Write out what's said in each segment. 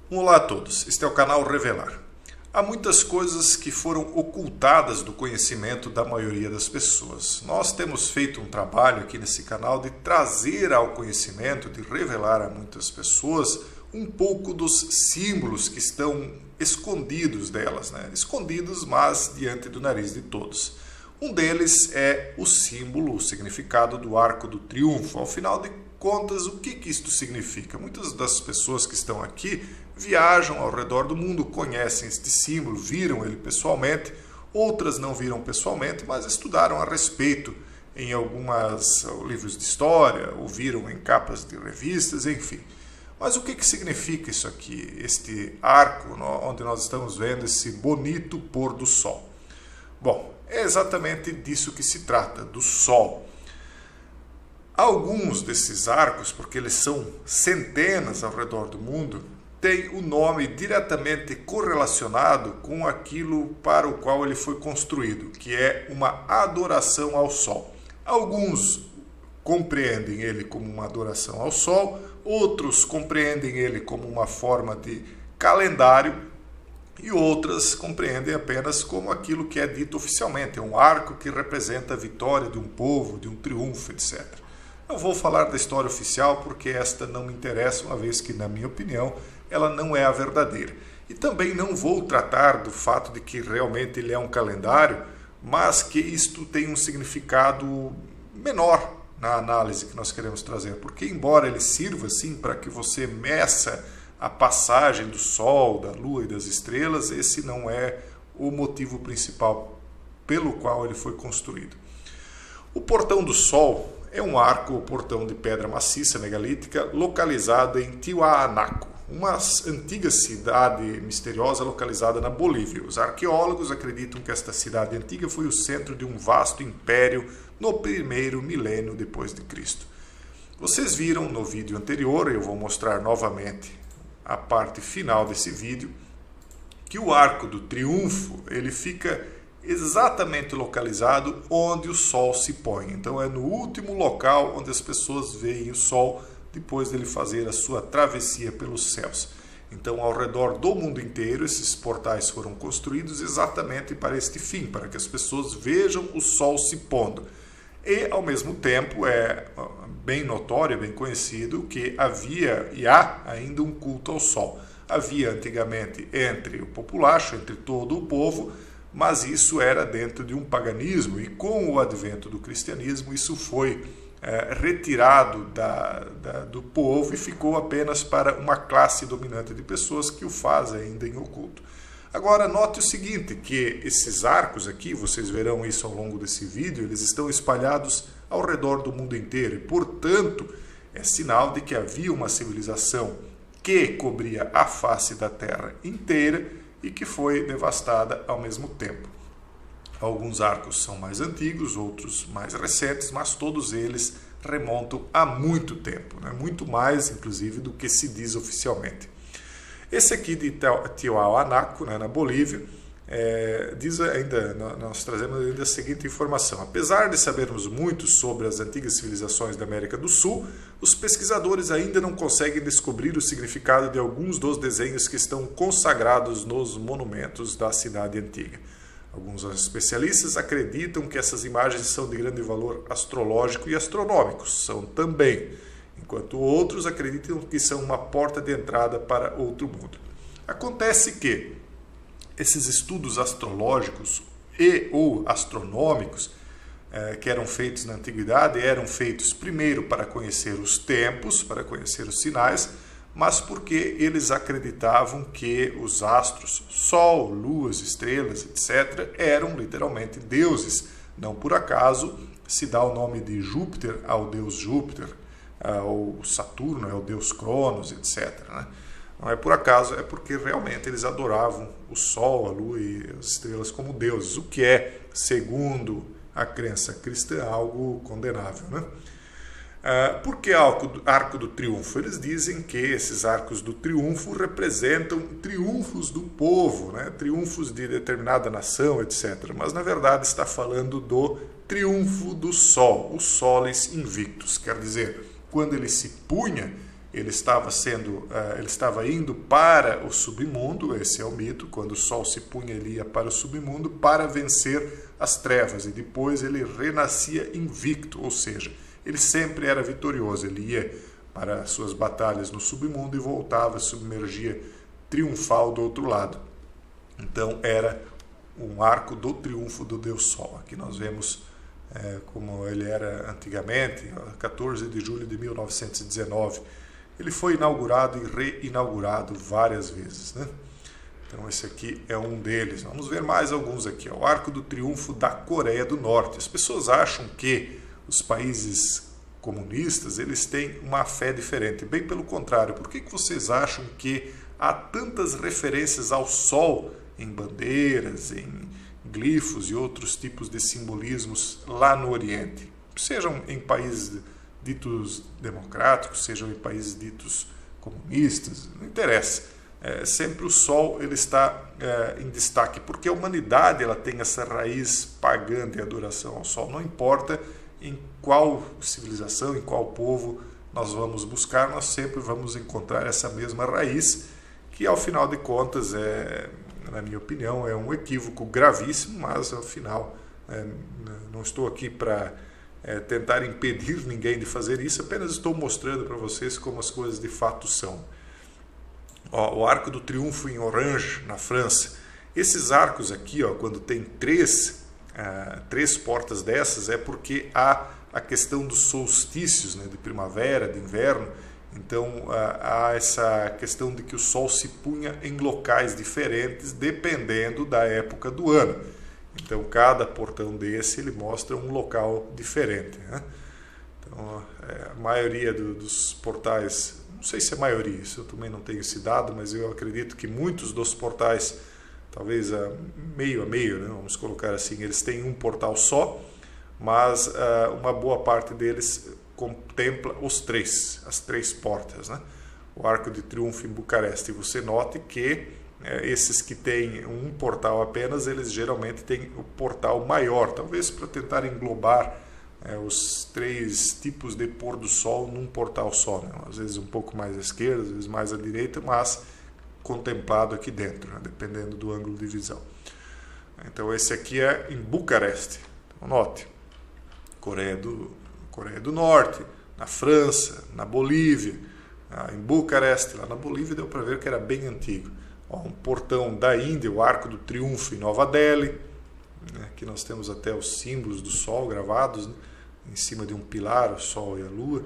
Olá a todos, este é o canal Revelar. Há muitas coisas que foram ocultadas do conhecimento da maioria das pessoas. Nós temos feito um trabalho aqui nesse canal de trazer ao conhecimento, de revelar a muitas pessoas um pouco dos símbolos que estão escondidos delas, escondidos, mas diante do nariz de todos. Um deles é o símbolo, o significado do Arco do Triunfo. Ao final de contas, o que isto significa? Muitas das pessoas que estão aqui viajam ao redor do mundo, conhecem este símbolo, viram ele pessoalmente, outras não viram pessoalmente, mas estudaram a respeito em alguns livros de história, ouviram em capas de revistas, enfim. Mas o que significa isso aqui, este arco, onde nós estamos vendo esse bonito pôr do sol? Bom, é exatamente disso que se trata, do sol. Alguns desses arcos, porque eles são centenas ao redor do mundo, têm o nome diretamente correlacionado com aquilo para o qual ele foi construído, que é uma adoração ao sol. Alguns compreendem ele como uma adoração ao sol, outros compreendem ele como uma forma de calendário e outras compreendem apenas como aquilo que é dito oficialmente, é um arco que representa a vitória de um povo, de um triunfo, etc. Não vou falar da história oficial porque esta não me interessa, uma vez que, na minha opinião, ela não é a verdadeira. E também não vou tratar do fato de que realmente ele é um calendário, mas que isto tem um significado menor na análise que nós queremos trazer, porque embora ele sirva sim para que você meça a passagem do Sol, da Lua e das estrelas, esse não é o motivo principal pelo qual ele foi construído. O Portão do Sol é um arco ou portão de pedra maciça megalítica localizado em Tiwanaku, uma antiga cidade misteriosa localizada na Bolívia. Os arqueólogos acreditam que esta cidade antiga foi o centro de um vasto império no primeiro milênio depois de Cristo. Vocês viram no vídeo anterior, eu vou mostrar novamente a parte final desse vídeo, que o Arco do Triunfo ele fica exatamente localizado onde o sol se põe. Então é no último local onde as pessoas veem o sol depois dele fazer a sua travessia pelos céus. Então, ao redor do mundo inteiro, esses portais foram construídos exatamente para este fim, para que as pessoas vejam o sol se pondo. E, ao mesmo tempo, é bem notório, bem conhecido, que havia e há ainda um culto ao sol. Havia antigamente entre o populacho, entre todo o povo, mas isso era dentro de um paganismo, e com o advento do cristianismo isso foi retirado do povo e ficou apenas para uma classe dominante de pessoas que o faz ainda em oculto. Agora note o seguinte, que esses arcos aqui, vocês verão isso ao longo desse vídeo, eles estão espalhados ao redor do mundo inteiro e, portanto, é sinal de que havia uma civilização que cobria a face da Terra inteira e que foi devastada ao mesmo tempo. Alguns arcos são mais antigos, outros mais recentes, mas todos eles remontam a muito tempo, muito mais, inclusive, do que se diz oficialmente. Esse aqui de Tiwanaku, na Bolívia, diz ainda, nós trazemos ainda a seguinte informação. Apesar de sabermos muito sobre as antigas civilizações da América do Sul, os pesquisadores ainda não conseguem descobrir o significado de alguns dos desenhos que estão consagrados nos monumentos da cidade antiga. Alguns especialistas acreditam que essas imagens são de grande valor astrológico e astronômico, são também, enquanto outros acreditam que são uma porta de entrada para outro mundo. Acontece que esses estudos astrológicos e ou astronômicos que eram feitos na antiguidade eram feitos primeiro para conhecer os tempos, para conhecer os sinais, mas porque eles acreditavam que os astros, Sol, luas, estrelas, etc., eram literalmente deuses. Não por acaso se dá o nome de Júpiter ao deus Júpiter, ao Saturno, ao deus Cronos, etc. Não é por acaso, é porque realmente eles adoravam o Sol, a Lua e as estrelas como deuses, o que é, segundo a crença cristã, algo condenável. Por que Arco do Triunfo? Eles dizem que esses arcos do triunfo representam triunfos do povo, triunfos de determinada nação, etc. Mas, na verdade, está falando do triunfo do Sol, o Solis Invictus. Quer dizer, quando ele se punha, ele estava indo para o submundo, esse é o mito, quando o sol se punha, ele ia para o submundo para vencer as trevas, e depois ele renascia invicto, ou seja, ele sempre era vitorioso, ele ia para suas batalhas no submundo e voltava, submergia triunfal do outro lado. Então era um arco do triunfo do Deus Sol. Aqui nós vemos como ele era antigamente, 14 de julho de 1919. Ele foi inaugurado e reinaugurado várias vezes, né? Então esse aqui é um deles. Vamos ver mais alguns aqui. O Arco do Triunfo da Coreia do Norte. As pessoas acham que os países comunistas eles têm uma fé diferente. Bem pelo contrário. Por que vocês acham que há tantas referências ao Sol em bandeiras, em glifos e outros tipos de simbolismos lá no Oriente? Sejam em países ditos democráticos, sejam em países ditos comunistas, não interessa. Sempre o Sol ele está em destaque, porque a humanidade ela tem essa raiz pagã de adoração ao Sol. Não importa em qual civilização, em qual povo nós vamos buscar, nós sempre vamos encontrar essa mesma raiz, que ao final de contas, na minha opinião, é um equívoco gravíssimo, mas ao final não estou aqui para tentar impedir ninguém de fazer isso, apenas estou mostrando para vocês como as coisas de fato são. O Arco do Triunfo em Orange, na França. Esses arcos aqui, quando tem três portas dessas, é porque há a questão dos solstícios, né, de primavera, de inverno. Então há essa questão de que o sol se punha em locais diferentes dependendo da época do ano. Então cada portão desse ele mostra um local diferente, né? Então a maioria dos portais, não sei se é a maioria, isso eu também não tenho esse dado, mas eu acredito que muitos dos portais, talvez meio a meio, né, vamos colocar assim, eles têm um portal só, mas uma boa parte deles contempla as três portas, né? O Arco de Triunfo em Bucareste. E você note que esses que têm um portal apenas, eles geralmente têm o portal maior, talvez para tentar englobar os três tipos de pôr do sol num portal só, né? Às vezes um pouco mais à esquerda, às vezes mais à direita, mas contemplado aqui dentro, né? Dependendo do ângulo de visão. Então esse aqui é em Bucareste. Então, note, Coreia do Norte, na França, na Bolívia, em Bucareste, lá na Bolívia deu para ver que era bem antigo. Um portão da Índia, o Arco do Triunfo em Nova Delhi, né? Aqui nós temos até os símbolos do Sol gravados, né, em cima de um pilar, o Sol e a Lua.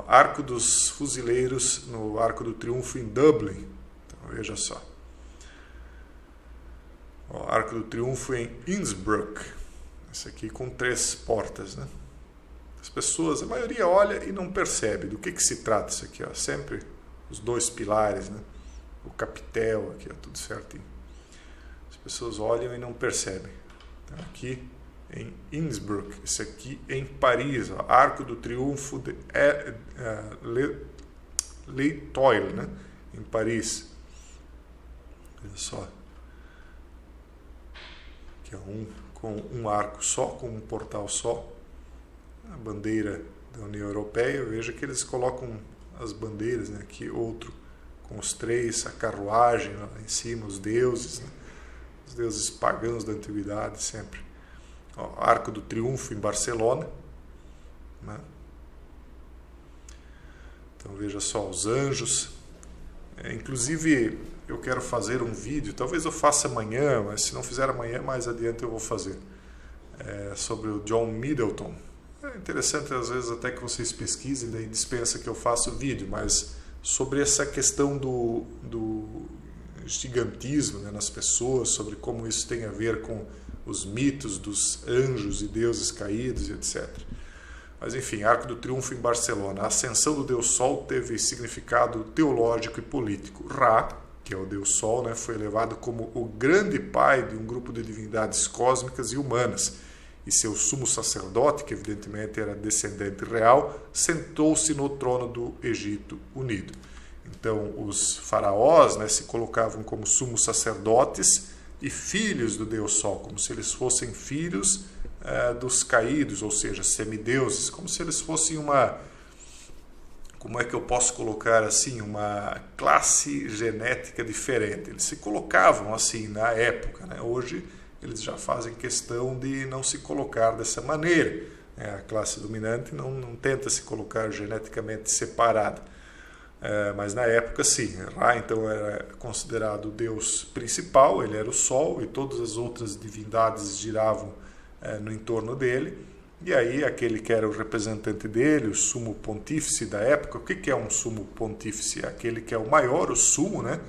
Arco dos Fuzileiros no Arco do Triunfo em Dublin, então, veja só. Arco do Triunfo em Innsbruck, esse aqui com 3 portas, né? As pessoas, a maioria olha e não percebe do que se trata isso aqui, sempre os 2 pilares, né? O capitel aqui, tudo certinho. As pessoas olham e não percebem. Então, aqui em Innsbruck, esse aqui em Paris, Arco do Triunfo de l'Étoile, né? Em Paris. Olha só. Aqui é com um arco só, com um portal só. A bandeira da União Europeia, veja que eles colocam as bandeiras, né? Aqui outro com os 3, a carruagem lá em cima, os deuses, né? Os deuses pagãos da antiguidade sempre. Arco do Triunfo em Barcelona, né? Então veja só os anjos. Inclusive eu quero fazer um vídeo, talvez eu faça amanhã, mas se não fizer amanhã, mais adiante eu vou fazer, sobre o John Middleton. É interessante às vezes até que vocês pesquisem, daí dispensa que eu faça o vídeo, mas sobre essa questão do gigantismo, né, nas pessoas, sobre como isso tem a ver com os mitos dos anjos e deuses caídos e etc. Mas enfim, Arco do Triunfo em Barcelona. A ascensão do Deus Sol teve significado teológico e político. Ra, que é o Deus Sol, né, foi elevado como o grande pai de um grupo de divindades cósmicas e humanas. E seu sumo sacerdote, que evidentemente era descendente real, sentou-se no trono do Egito Unido. Então os faraós, né, se colocavam como sumos sacerdotes e filhos do Deus Sol, como se eles fossem filhos dos caídos, ou seja, semideuses, como se eles fossem como é que eu posso colocar assim, uma classe genética diferente. Eles se colocavam assim na época, né? Hoje eles já fazem questão de não se colocar dessa maneira. A classe dominante não tenta se colocar geneticamente separada. Mas na época sim, Ra então era considerado o deus principal, ele era o sol e todas as outras divindades giravam no entorno dele. E aí aquele que era o representante dele, o sumo pontífice da época. O que é um sumo pontífice? É aquele que é o maior, o sumo, né?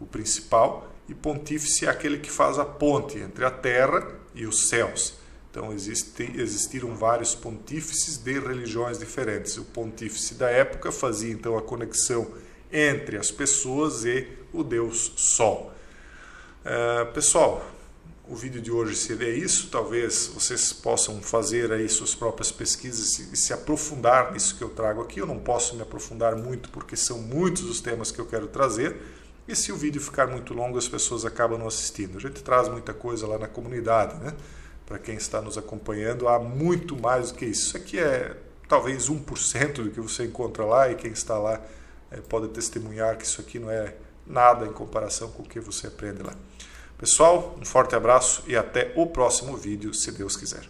O principal, e pontífice é aquele que faz a ponte entre a terra e os céus. Então existiram vários pontífices de religiões diferentes. O pontífice da época fazia então a conexão entre as pessoas e o deus Sol. Pessoal, o vídeo de hoje seria isso. Talvez vocês possam fazer aí suas próprias pesquisas e se aprofundar nisso que eu trago aqui. Eu não posso me aprofundar muito porque são muitos os temas que eu quero trazer. E se o vídeo ficar muito longo, as pessoas acabam não assistindo. A gente traz muita coisa lá na comunidade, né? Para quem está nos acompanhando, há muito mais do que isso. Isso aqui é talvez 1% do que você encontra lá, e quem está lá pode testemunhar que isso aqui não é nada em comparação com o que você aprende lá. Pessoal, um forte abraço e até o próximo vídeo, se Deus quiser.